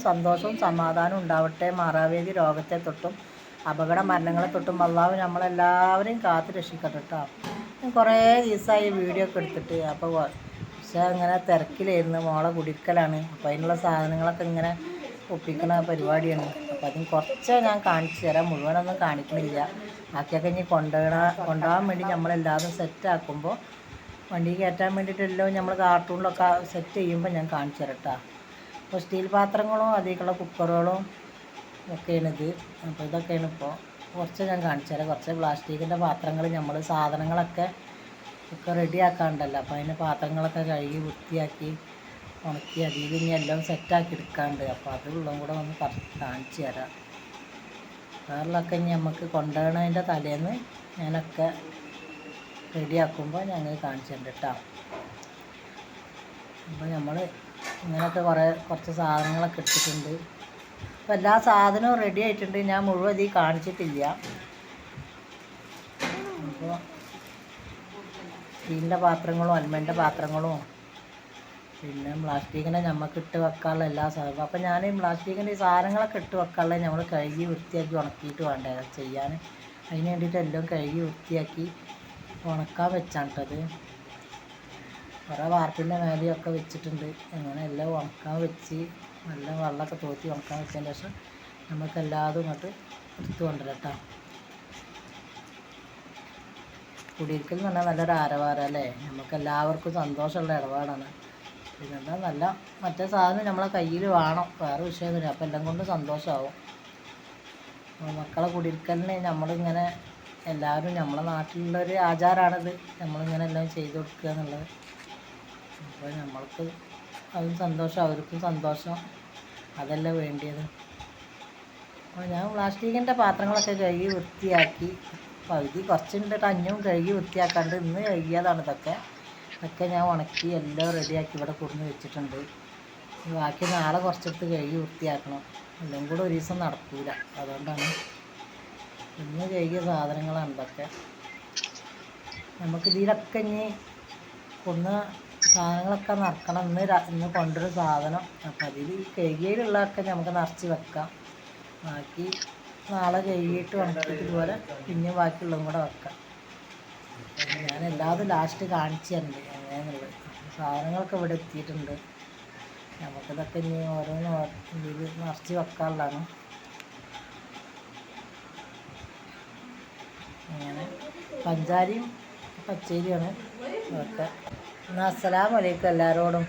സന്തോഷവും സമാധാനവും ഉണ്ടാവട്ടെ. മാറാവേദി രോഗത്തെ തൊട്ടും അപകട മരണങ്ങളെ തൊട്ടും അള്ളാഹു നമ്മളെല്ലാവരെയും കാത്ത് രക്ഷിക്കട്ടെ കേട്ടോ. കുറേ ദിവസമായി വീഡിയോ ഒക്കെ എടുത്തിട്ട്. അപ്പോൾ പക്ഷേ ഇങ്ങനെ തിരക്കിലായിരുന്നു. മോളെ കുടിക്കലാണ്. അപ്പോൾ അതിനുള്ള സാധനങ്ങളൊക്കെ ഇങ്ങനെ ഒപ്പിക്കണ പരിപാടിയാണ്. അപ്പോൾ അതിന് കുറച്ച് ഞാൻ കാണിച്ചു തരാം. മുഴുവനൊന്നും കാണിക്കണില്ല. ബാക്കിയൊക്കെ ഇനി കൊണ്ടുപോകാൻ വേണ്ടി നമ്മളെല്ലാവരും സെറ്റാക്കുമ്പോൾ വണ്ടി കയറ്റാൻ വേണ്ടിയിട്ടെല്ലാം നമ്മൾ കാർട്ടൂണിലൊക്കെ സെറ്റ് ചെയ്യുമ്പോൾ ഞാൻ കാണിച്ചു തരാം കേട്ടോ. അപ്പോൾ സ്റ്റീൽ പാത്രങ്ങളും അതിലേക്കുള്ള കുക്കറുകളും ഒക്കെയാണിത്. അപ്പോൾ ഇതൊക്കെയാണ് ഇപ്പോൾ കുറച്ച് ഞാൻ കാണിച്ചു തരാം. കുറച്ച് പ്ലാസ്റ്റിക്കിൻ്റെ പാത്രങ്ങൾ നമ്മൾ സാധനങ്ങളൊക്കെ ഒക്കെ റെഡിയാക്കാണ്ടല്ലോ. അപ്പോൾ അതിൻ്റെ പാത്രങ്ങളൊക്കെ കഴുകി വൃത്തിയാക്കി ഉണക്കി അതിൽ ഇനി എല്ലാം സെറ്റാക്കി എടുക്കാണ്ട്. അപ്പോൾ അതുള്ളതും കൂടെ ഒന്ന് കാണിച്ചു തരാം. വേറെയൊക്കെ ഇനി നമുക്ക് കൊണ്ടുപോകണതിൻ്റെ തലേന്ന് ഞാനൊക്കെ റെഡിയാക്കുമ്പോൾ ഞങ്ങൾ കാണിച്ചിട്ടുണ്ട് കേട്ടോ. അപ്പോൾ നമ്മൾ ഇങ്ങനെയൊക്കെ കുറച്ച് സാധനങ്ങളൊക്കെ എടുത്തിട്ടുണ്ട്. അപ്പോൾ എല്ലാ സാധനവും റെഡി ആയിട്ടുണ്ട്. ഞാൻ മുഴുവൻ ഇതിൽ കാണിച്ചിട്ടില്ല. അപ്പോൾ സ്റ്റീലിൻ്റെ പാത്രങ്ങളും അലുമിനിയൻ്റെ പാത്രങ്ങളും പിന്നെ പ്ലാസ്റ്റിക്കിനെ നമുക്ക് ഇട്ട് വെക്കാനുള്ള എല്ലാ സാധനവും. അപ്പോൾ ഞാൻ ഈ പ്ലാസ്റ്റിക്കിൻ്റെ ഈ സാധനങ്ങളൊക്കെ ഇട്ട് വെക്കാനുള്ള നമ്മൾ കഴുകി വൃത്തിയാക്കി ഉണക്കിയിട്ട് വേണ്ടേ ചെയ്യാൻ. അതിന് വേണ്ടിയിട്ട് എല്ലാം കഴുകി വൃത്തിയാക്കി ഉണക്കാൻ വെച്ചാട്ടത്. കുറേ വാർപ്പിൻ്റെ മേലെയൊക്കെ വെച്ചിട്ടുണ്ട്. അങ്ങനെ എല്ലാം ഉണക്കാൻ വെച്ച് നല്ല വെള്ളമൊക്കെ തോത്തി ഉണക്കാൻ വെച്ചതിന് ശേഷം നമുക്ക് എല്ലാതും ഇങ്ങോട്ട് എടുത്തു കൊണ്ടുവരാം കേട്ടോ. കുടിയിരിക്കൽ എന്ന് പറഞ്ഞാൽ നല്ലൊരു ആരവാരം അല്ലേ. നമുക്ക് എല്ലാവർക്കും സന്തോഷമുള്ള ഇടപാടാണ്. പിന്നെന്താ നല്ല മറ്റേ സാധനം നമ്മളെ കയ്യിൽ വേണം. വേറെ വിഷയമൊന്നുമില്ല. അപ്പോൾ എല്ലാം കൊണ്ട് സന്തോഷമാവും. മക്കളെ കുടിയിരിക്കലിന് നമ്മളിങ്ങനെ എല്ലാവരും നമ്മളെ നാട്ടിലുള്ളൊരു ആചാരമാണിത്. നമ്മളിങ്ങനെ എല്ലാം ചെയ്ത് കൊടുക്കുക എന്നുള്ളത്. അപ്പോൾ നമ്മൾക്ക് അതും സന്തോഷം, അവർക്കും സന്തോഷം. അതല്ല വേണ്ടിയത്. അപ്പോൾ ഞാൻ പ്ലാസ്റ്റിക്കിൻ്റെ പാത്രങ്ങളൊക്കെ കഴുകി വൃത്തിയാക്കി പകുതി കുറച്ചുണ്ട്. അഞ്ഞും കഴുകി വൃത്തിയാക്കാണ്ട് ഇന്ന് കഴുകിയതാണ് ഇതൊക്കെ ഞാൻ ഉണക്കി എല്ലാം റെഡിയാക്കി ഇവിടെ കൊണ്ടുവന്ന് വെച്ചിട്ടുണ്ട്. ബാക്കി നാളെ കുറച്ചെടുത്ത് കഴുകി വൃത്തിയാക്കണം. എല്ലാം കൂടെ ഒരു ദിവസം നടക്കില്ല. അതുകൊണ്ടാണ് ഇന്ന് കഴുകിയ സാധനങ്ങളാണ് ഇതൊക്കെ. നമുക്കിതിലൊക്കെ ഇനി സാധനങ്ങളൊക്കെ നിറക്കണം. ഇന്ന് കൊണ്ടൊരു സാധനം. അപ്പോൾ അതിൽ കഴുകിയതിലുള്ളതൊക്കെ നമുക്ക് നിറച്ച് വെക്കാം. ബാക്കി നാളെ കഴുകിയിട്ട് ഉണക്കിയിട്ട് ഇതുപോലെ പിന്നെ ബാക്കിയുള്ളതും കൂടെ വെക്കാം. ഞാൻ എല്ലാതും ലാസ്റ്റ് കാണിച്ചു തരുന്നുണ്ട് എങ്ങനെയാണെന്നുള്ളത്. സാധനങ്ങളൊക്കെ ഇവിടെ എത്തിയിട്ടുണ്ട്. നമുക്കിതൊക്കെ ഇനി ഓരോന്ന് ഇതിൽ നിറച്ച് വെക്കാനുള്ളതാണ്. അങ്ങനെ പഞ്ചാരിയും പച്ചരിയാണ് ഇതൊക്കെ. എന്നാൽ അസ്സലാമു അലൈക്കും എല്ലാവരോടും.